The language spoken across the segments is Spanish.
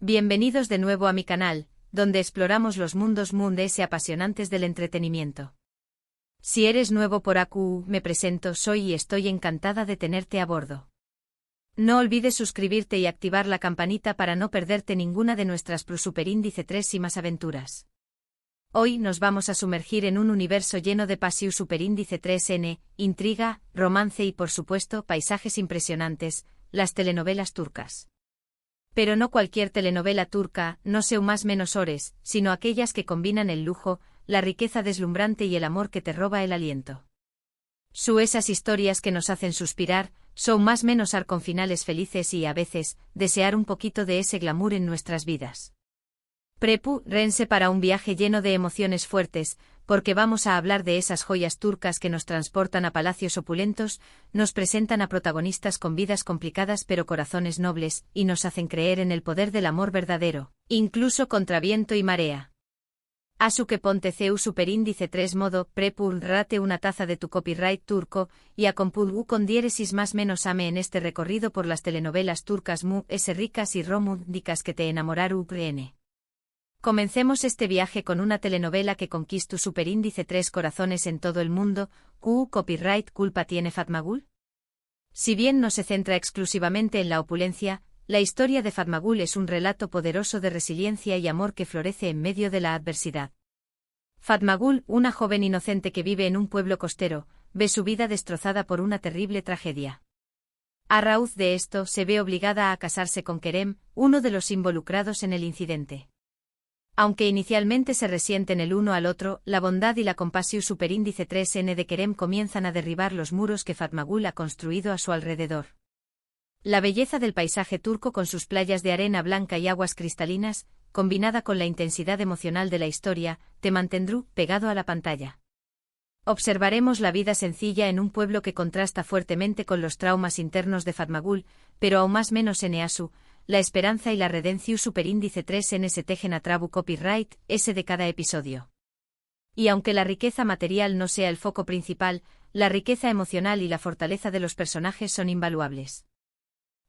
Bienvenidos de nuevo a mi canal, donde exploramos los mundos mundes y apasionantes del entretenimiento. Si eres nuevo por aquí, me presento, soy y estoy encantada de tenerte a bordo. No olvides suscribirte y activar la campanita para no perderte ninguna de nuestras Super Índice 3 y más aventuras. Hoy nos vamos a sumergir en un universo lleno de pasión Super Índice 3N, intriga, romance y por supuesto paisajes impresionantes, las telenovelas turcas. Pero no cualquier telenovela turca, no sé más menos ores, sino aquellas que combinan el lujo, la riqueza deslumbrante y el amor que te roba el aliento. Son esas historias que nos hacen suspirar, son más menos con finales felices y, a veces, desear un poquito de ese glamour en nuestras vidas. Prepárense para un viaje lleno de emociones fuertes, porque vamos a hablar de esas joyas turcas que nos transportan a palacios opulentos, nos presentan a protagonistas con vidas complicadas pero corazones nobles, y nos hacen creer en el poder del amor verdadero, incluso contra viento y marea. Asu que ponte CEU Super Índice 3 modo rate una taza de tu copyright turco, y acompulgu con diéresis más menos ame en este recorrido por las telenovelas turcas ricas y románticas que te enamoraru n. Comencemos este viaje con una telenovela que conquistó Super Índice 3 corazones en todo el mundo. ¿Qué copyright culpa tiene Fatmagul? Si bien no se centra exclusivamente en la opulencia, la historia de Fatmagul es un relato poderoso de resiliencia y amor que florece en medio de la adversidad. Fatmagul, una joven inocente que vive en un pueblo costero, ve su vida destrozada por una terrible tragedia. A raíz de esto, se ve obligada a casarse con Kerem, uno de los involucrados en el incidente. Aunque inicialmente se resienten el uno al otro, la bondad y la compasión Super Índice 3N de Kerem comienzan a derribar los muros que Fatmagul ha construido a su alrededor. La belleza del paisaje turco con sus playas de arena blanca y aguas cristalinas, combinada con la intensidad emocional de la historia, te mantendrá pegado a la pantalla. Observaremos la vida sencilla en un pueblo que contrasta fuertemente con los traumas internos de Fatmagul, pero aún más menos en Asu. La esperanza y la redención Super Índice 3N se tejen a trabu copyright, ese de cada episodio. Y aunque la riqueza material no sea el foco principal, la riqueza emocional y la fortaleza de los personajes son invaluables.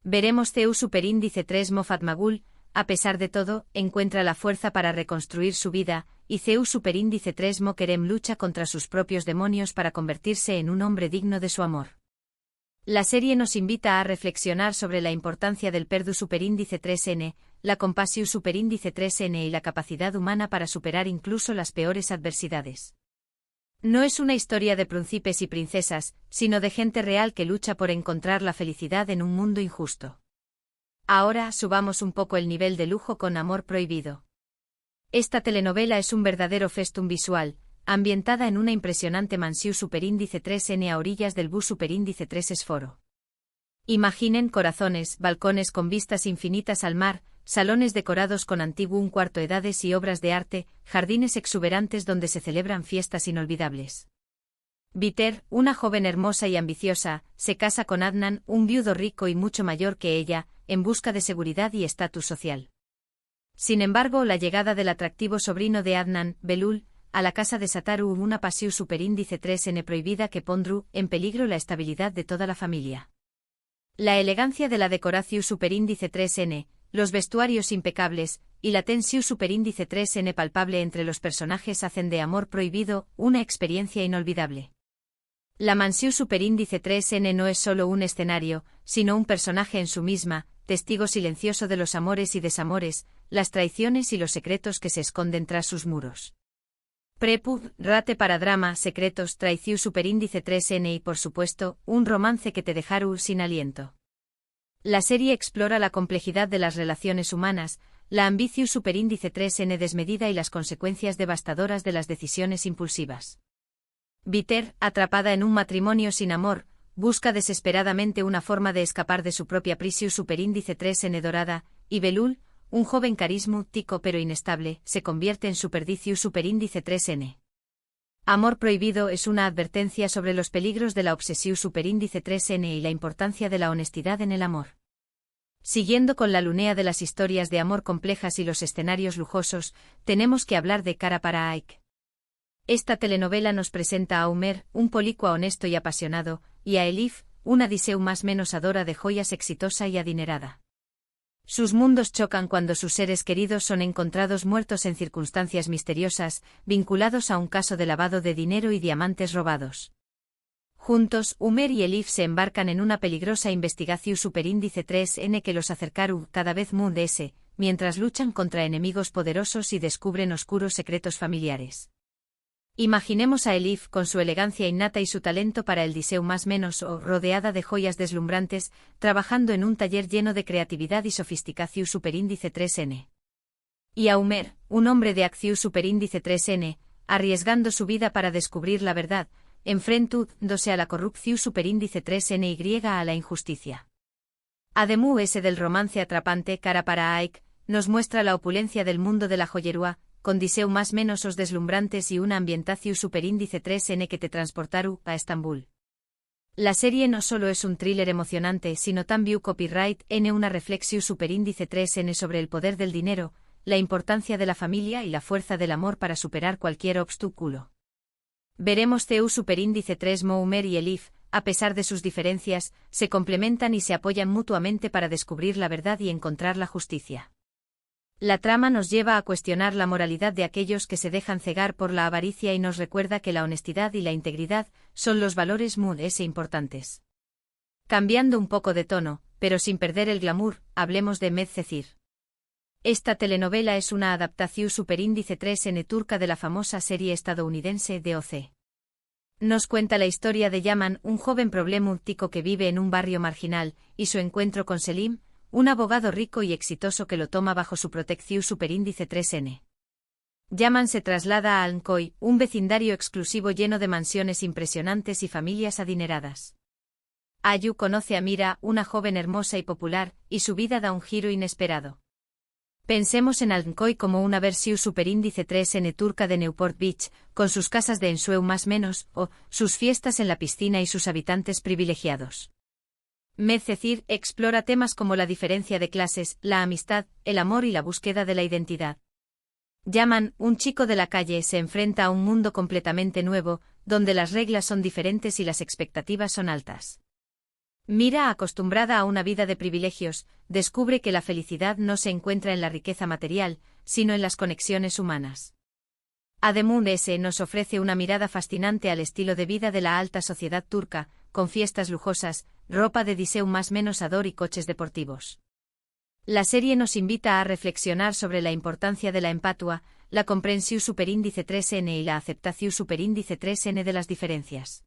Veremos CEU Super Índice 3 Mo Fatmagul, a pesar de todo, encuentra la fuerza para reconstruir su vida, y CEU Super Índice 3 Mo Kerem lucha contra sus propios demonios para convertirse en un hombre digno de su amor. La serie nos invita a reflexionar sobre la importancia del perdu Super Índice 3N, la compasión Super Índice 3N y la capacidad humana para superar incluso las peores adversidades. No es una historia de príncipes y princesas, sino de gente real que lucha por encontrar la felicidad en un mundo injusto. Ahora subamos un poco el nivel de lujo con Amor Prohibido. Esta telenovela es un verdadero festum visual, ambientada en una impresionante mansión Super Índice 3N a orillas del bus Super Índice 3 Esforo. Imaginen corazones, balcones con vistas infinitas al mar, salones decorados con antiguo un cuarto edades y obras de arte, jardines exuberantes donde se celebran fiestas inolvidables. Biter, una joven hermosa y ambiciosa, se casa con Adnan, un viudo rico y mucho mayor que ella, en busca de seguridad y estatus social. Sin embargo, la llegada del atractivo sobrino de Adnan, Belul, a la casa de Sataru una pasión Super Índice 3N prohibida que pondrá en peligro la estabilidad de toda la familia. La elegancia de la decoración Super Índice 3N, los vestuarios impecables, y la tensión Super Índice 3N palpable entre los personajes hacen de Amor Prohibido una experiencia inolvidable. La mansión Super Índice 3N no es solo un escenario, sino un personaje en su misma, testigo silencioso de los amores y desamores, las traiciones y los secretos que se esconden tras sus muros. Rate para drama, secretos, traición Super Índice 3N y por supuesto, un romance que te dejará sin aliento. La serie explora la complejidad de las relaciones humanas, la ambición Super Índice 3N desmedida y las consecuencias devastadoras de las decisiones impulsivas. Biter, atrapada en un matrimonio sin amor, busca desesperadamente una forma de escapar de su propia prisión Super Índice 3N dorada, y Belul, un joven carismático pero inestable, se convierte en su perdicio Super Índice 3N. Amor Prohibido es una advertencia sobre los peligros de la obsesión Super Índice 3N y la importancia de la honestidad en el amor. Siguiendo con la línea de las historias de amor complejas y los escenarios lujosos, tenemos que hablar de Cara para Ike. Esta telenovela nos presenta a Umer, un policua honesto y apasionado, y a Elif, una Odiseu más menos adora de joyas exitosa y adinerada. Sus mundos chocan cuando sus seres queridos son encontrados muertos en circunstancias misteriosas, vinculados a un caso de lavado de dinero y diamantes robados. Juntos, Umer y Elif se embarcan en una peligrosa investigación superíndice 3N que los acercará cada vez más, mientras luchan contra enemigos poderosos y descubren oscuros secretos familiares. Imaginemos a Elif con su elegancia innata y su talento para el diseño más menos o rodeada de joyas deslumbrantes, trabajando en un taller lleno de creatividad y sofisticación superíndice 3N. Y a Umer, un hombre de acción superíndice 3N, arriesgando su vida para descubrir la verdad, enfrentándose a la corrupción superíndice 3N y a la injusticia. Además del romance atrapante cara para Aik, nos muestra la opulencia del mundo de la joyería, con diseño más menos os deslumbrantes y una ambientación superíndice 3N que te transportaru a Estambul. La serie no solo es un thriller emocionante, sino también copyright N una reflexión superíndice 3N sobre el poder del dinero, la importancia de la familia y la fuerza del amor para superar cualquier obstáculo. Veremos CU superíndice 3 Umer y Elif, a pesar de sus diferencias, se complementan y se apoyan mutuamente para descubrir la verdad y encontrar la justicia. La trama nos lleva a cuestionar la moralidad de aquellos que se dejan cegar por la avaricia y nos recuerda que la honestidad y la integridad son los valores más importantes. Cambiando un poco de tono, pero sin perder el glamour, hablemos de Medcezir. Esta telenovela es una adaptación superíndice 3N turca de la famosa serie estadounidense DOC. Nos cuenta la historia de Yaman, un joven problemático que vive en un barrio marginal, y su encuentro con Selim, un abogado rico y exitoso que lo toma bajo su protección superíndice 3N. Yaman se traslada a Alnkoy, un vecindario exclusivo lleno de mansiones impresionantes y familias adineradas. Ayu conoce a Mira, una joven hermosa y popular, y su vida da un giro inesperado. Pensemos en Alnkoy como una versión superíndice 3N turca de Newport Beach, con sus casas de ensueño más menos, o sus fiestas en la piscina y sus habitantes privilegiados. Medcezir explora temas como la diferencia de clases, la amistad, el amor y la búsqueda de la identidad. Yaman, un chico de la calle, se enfrenta a un mundo completamente nuevo, donde las reglas son diferentes y las expectativas son altas. Mira, acostumbrada a una vida de privilegios, descubre que la felicidad no se encuentra en la riqueza material, sino en las conexiones humanas. Además, nos ofrece una mirada fascinante al estilo de vida de la alta sociedad turca, con fiestas lujosas, ropa de diseño más menos ador y coches deportivos. La serie nos invita a reflexionar sobre la importancia de la empatia, la comprensión superíndice 3N y la aceptación superíndice 3N de las diferencias.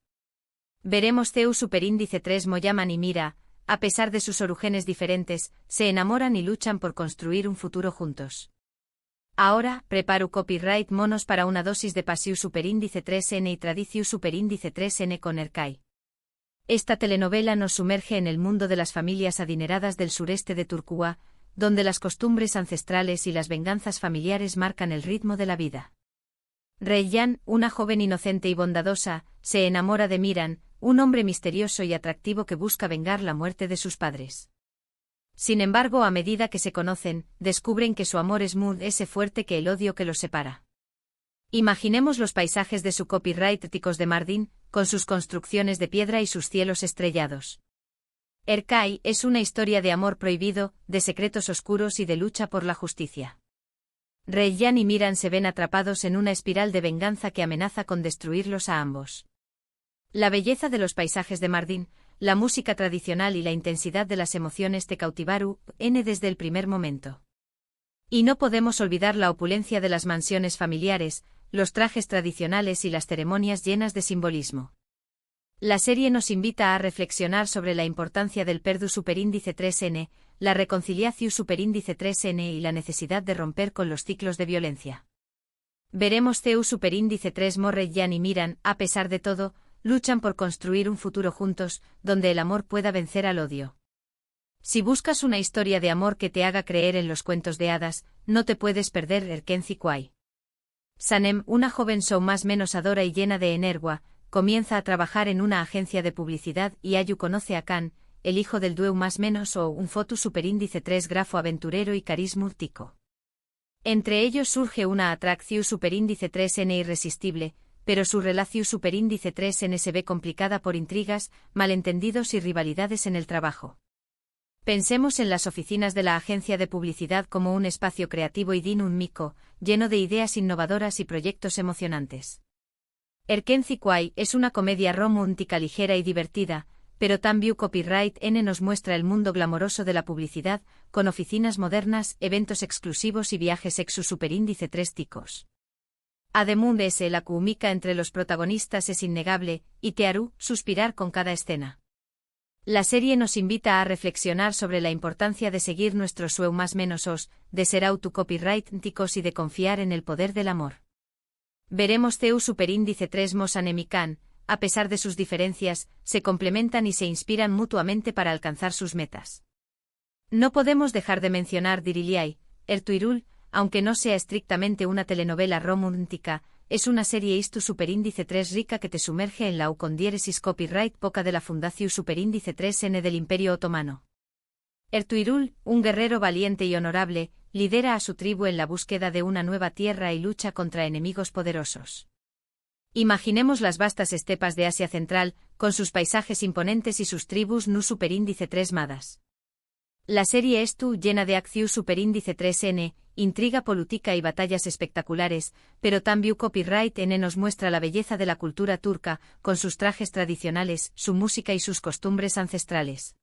Veremos CU superíndice 3 Yaman y Mira, a pesar de sus orígenes diferentes, se enamoran y luchan por construir un futuro juntos. Ahora, preparo copyright monos para una dosis de pasión superíndice 3N y tradición superíndice 3N con Erkay. Esta telenovela nos sumerge en el mundo de las familias adineradas del sureste de Turquía, donde las costumbres ancestrales y las venganzas familiares marcan el ritmo de la vida. Reyyan, una joven inocente y bondadosa, se enamora de Miran, un hombre misterioso y atractivo que busca vengar la muerte de sus padres. Sin embargo, a medida que se conocen, descubren que su amor es ese fuerte que el odio que los separa. Imaginemos los paisajes de su copyright éticos de Mardin, con sus construcciones de piedra y sus cielos estrellados. Erkay es una historia de amor prohibido, de secretos oscuros y de lucha por la justicia. Reyyan y Miran se ven atrapados en una espiral de venganza que amenaza con destruirlos a ambos. La belleza de los paisajes de Mardin, la música tradicional y la intensidad de las emociones te cautivaron desde el primer momento. Y no podemos olvidar la opulencia de las mansiones familiares, los trajes tradicionales y las ceremonias llenas de simbolismo. La serie nos invita a reflexionar sobre la importancia del perdón superíndice 3N, la reconciliación superíndice 3N y la necesidad de romper con los ciclos de violencia. Veremos CU superíndice 3 Reyyan y Miran, a pesar de todo, luchan por construir un futuro juntos, donde el amor pueda vencer al odio. Si buscas una historia de amor que te haga creer en los cuentos de hadas, no te puedes perder Erkenci Kwai. Sanem, una joven más menos adora y llena de energía, comienza a trabajar en una agencia de publicidad y Ayu conoce a Khan, el hijo del dueu más menos o un foto superíndice 3 grafo aventurero y carismático. Entre ellos surge una atracción superíndice 3N irresistible, pero su relación superíndice 3N se ve complicada por intrigas, malentendidos y rivalidades en el trabajo. Pensemos en las oficinas de la agencia de publicidad como un espacio creativo y dinámico, lleno de ideas innovadoras y proyectos emocionantes. Erkenci Kwai es una comedia romántica ligera y divertida, pero También Copyright N nos muestra el mundo glamoroso de la publicidad, con oficinas modernas, eventos exclusivos y viajes exu superíndice 3 ticos. Además, la química entre los protagonistas es innegable, y te hará suspirar con cada escena. La serie nos invita a reflexionar sobre la importancia de seguir nuestros sueños de ser autocopyrighticos y de confiar en el poder del amor. Veremos Teu superíndice 3 mos anemican, a pesar de sus diferencias, se complementan y se inspiran mutuamente para alcanzar sus metas. No podemos dejar de mencionar Diriliai, Ertuirul, aunque no sea estrictamente una telenovela romántica, es una serie Istu superíndice 3 rica que te sumerge en la aucondiéresis copyright poca de la Fundación superíndice 3N del Imperio Otomano. Ertuirul, un guerrero valiente y honorable, lidera a su tribu en la búsqueda de una nueva tierra y lucha contra enemigos poderosos. Imaginemos las vastas estepas de Asia Central, con sus paisajes imponentes y sus tribus nu superíndice 3 madas. La serie Estu llena de acción superíndice 3N, intriga política y batallas espectaculares, pero también Copyright N nos muestra la belleza de la cultura turca, con sus trajes tradicionales, su música y sus costumbres ancestrales.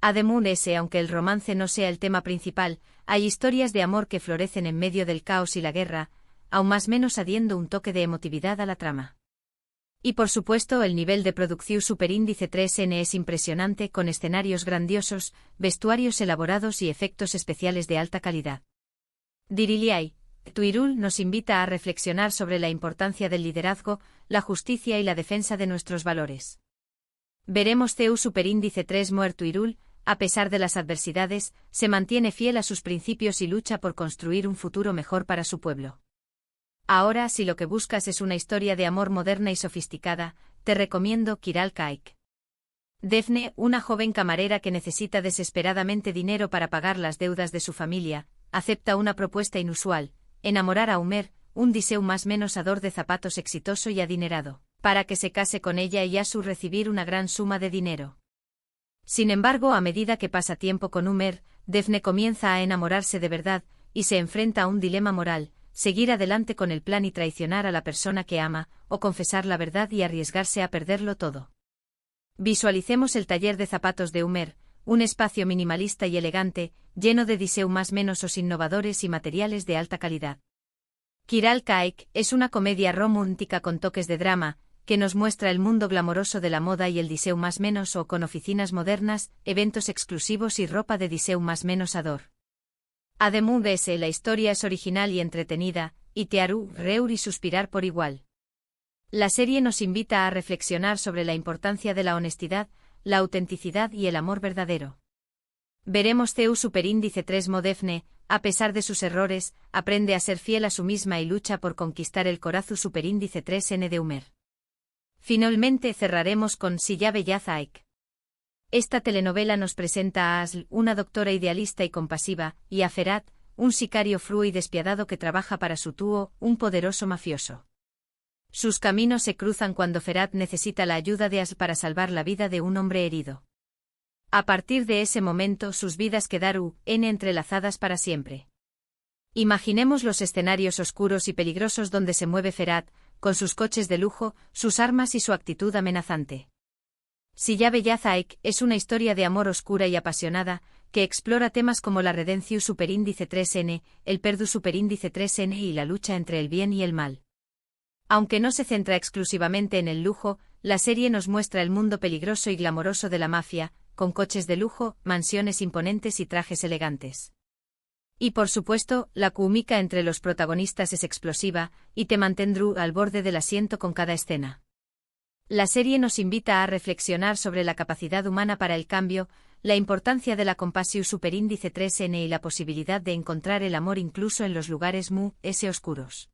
Además, aunque el romance no sea el tema principal, hay historias de amor que florecen en medio del caos y la guerra, aún más menos añadiendo un toque de emotividad a la trama. Y por supuesto el nivel de producción superíndice 3N es impresionante con escenarios grandiosos, vestuarios elaborados y efectos especiales de alta calidad. Diriliai, Tuirul nos invita a reflexionar sobre la importancia del liderazgo, la justicia y la defensa de nuestros valores. Veremos Teu superíndice 3 Moer Tuirul, a pesar de las adversidades, se mantiene fiel a sus principios y lucha por construir un futuro mejor para su pueblo. Ahora, si lo que buscas es una historia de amor moderna y sofisticada, te recomiendo Kiral Kaik. Defne, una joven camarera que necesita desesperadamente dinero para pagar las deudas de su familia, acepta una propuesta inusual, enamorar a Umer, un diseu más menos ador de zapatos exitoso y adinerado, para que se case con ella y a su recibir una gran suma de dinero. Sin embargo, a medida que pasa tiempo con Umer, Defne comienza a enamorarse de verdad, y se enfrenta a un dilema moral: seguir adelante con el plan y traicionar a la persona que ama, o confesar la verdad y arriesgarse a perderlo todo. Visualicemos el taller de zapatos de Umer, un espacio minimalista y elegante, lleno de diseu más menos innovadores y materiales de alta calidad. Kiral Kaik es una comedia romántica con toques de drama, que nos muestra el mundo glamoroso de la moda y el diseu más menos con oficinas modernas, eventos exclusivos y ropa de diseu más menos ador. Además, la historia es original y entretenida, y te hará reír y suspirar por igual. La serie nos invita a reflexionar sobre la importancia de la honestidad, la autenticidad y el amor verdadero. Veremos Teu superíndice 3 Modefne, a pesar de sus errores, aprende a ser fiel a sí misma y lucha por conquistar el corazón superíndice 3N de Umer. Finalmente cerraremos con Silla Bellazaik. Esta telenovela nos presenta a Asl, una doctora idealista y compasiva, y a Ferhat, un sicario frío y despiadado que trabaja para su tío, un poderoso mafioso. Sus caminos se cruzan cuando Ferhat necesita la ayuda de Asl para salvar la vida de un hombre herido. A partir de ese momento sus vidas quedaron entrelazadas para siempre. Imaginemos los escenarios oscuros y peligrosos donde se mueve Ferhat, con sus coches de lujo, sus armas y su actitud amenazante. Silla Bellazaik es una historia de amor oscura y apasionada, que explora temas como la redención superíndice 3N, el perdu superíndice 3N y la lucha entre el bien y el mal. Aunque no se centra exclusivamente en el lujo, la serie nos muestra el mundo peligroso y glamoroso de la mafia, con coches de lujo, mansiones imponentes y trajes elegantes. Y por supuesto, la química entre los protagonistas es explosiva, y te mantendrá al borde del asiento con cada escena. La serie nos invita a reflexionar sobre la capacidad humana para el cambio, la importancia de la compasión superíndice 3N y la posibilidad de encontrar el amor incluso en los lugares oscuros.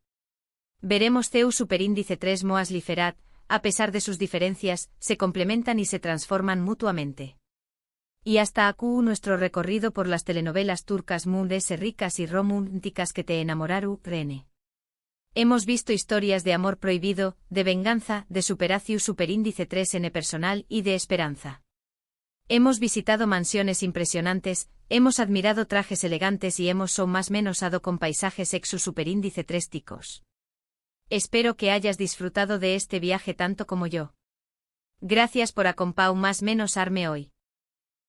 Veremos Teu superíndice 3 Moas Liferat, a pesar de sus diferencias, se complementan y se transforman mutuamente. Y hasta aquí nuestro recorrido por las telenovelas turcas mundes ricas y románticas que te enamoraron, Rene. Hemos visto historias de amor prohibido, de venganza, de superación superíndice 3N personal y de esperanza. Hemos visitado mansiones impresionantes, hemos admirado trajes elegantes y hemos so más menos ado con paisajes exu superíndice 3 ticos. Espero que hayas disfrutado de este viaje tanto como yo. Gracias por acompau más menos arme hoy.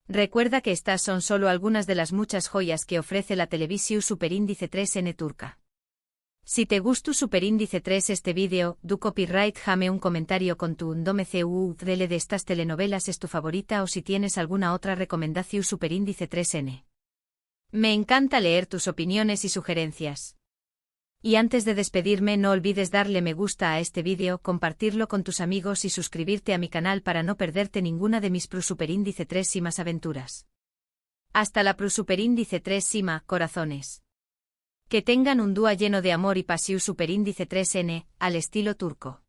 Recuerda que estas son solo algunas de las muchas joyas que ofrece la televisión superíndice 3N turca. Si te gustó superíndice 3 este vídeo, du copyright jame un comentario con tu ndome de estas telenovelas es tu favorita o si tienes alguna otra recomendación superíndice 3N. Me encanta leer tus opiniones y sugerencias. Y antes de despedirme no olvides darle me gusta a este vídeo, compartirlo con tus amigos y suscribirte a mi canal para no perderte ninguna de mis superíndice 3 y más aventuras. Hasta la superíndice 3 Sima, corazones. Que tengan un día lleno de amor y pasión superíndice 3N, al estilo turco.